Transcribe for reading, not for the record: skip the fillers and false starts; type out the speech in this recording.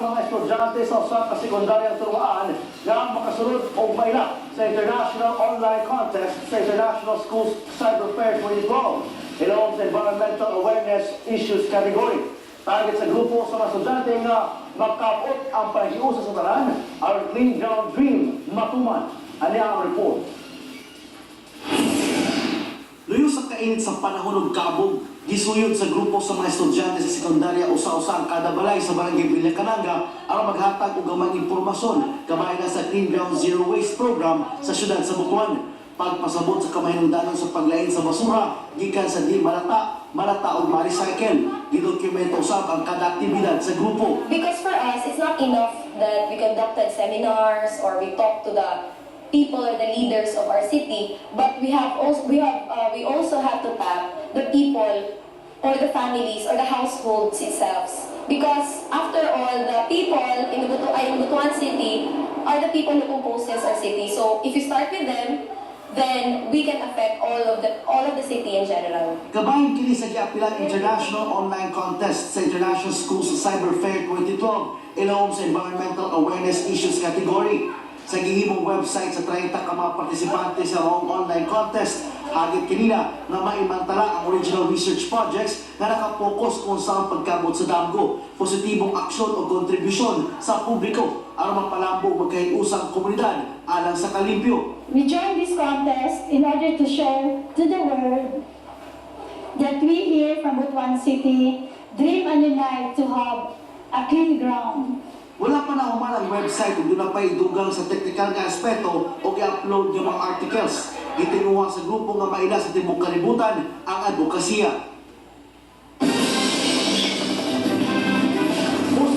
mga estudyante sa usa ka sekundaryang turuan nga makasunod o maila sa International Online Contest sa International Schools Cyber Fair 2012 ilong sa Environmental Awareness Issues category. Target sa grupo sa mga estudyante nga makapot ang panahiusa sa tanan, Our Clean Ground Dream matuman. Ani ang report. Luyo sa kainit sa panahon ug kabog, gisuyod sa grupo sa mga estudyante sa sekundarya usa-usa ang kada balay sa Barangay Villacananga aron maghatag og gamay impormasyon kamay na sa Clean Ground Zero Waste Program sa syudad sa Butuan. Pagpasabot sa kamahinungdanon sa paglain sa basura gikan sa di malata ug ma-recycle. Gidokumento usab ang kada aktibidad sa grupo. Because for us, it's not enough that we conducted seminars or we talked to the people or the leaders of our city, but we also have to tap the people or the families or the households itself. Because after all, the people in Butuan City are the people who composes our city. So if you start with them, then we can affect all of the city in general. Kabahin kini sa giapilang International Online Contest sa International Schools Cyber Fair 2012 ilawom sa Environmental Awareness Issues category. Sa gihimong website sa 30 ka mga partisipante sa online contest, hagit kinina na maimantala ang original research projects na nakapokus kung saan pagkabot sa damgo, positibong aksyon o kontribusyon sa publiko aron mapalambog magkahiusang komunidad alang sa kalimpyo. We joined this contest in order to show to the world that we here from Butuan City dream and unite to have a clean ground. Wala pa na human ang website kung doon na pa'y dugang sa technical nga aspeto o i-upload ng mga articles. Itinuha sa grupo nga maila sa Tibok Kalibutan ang advokasya.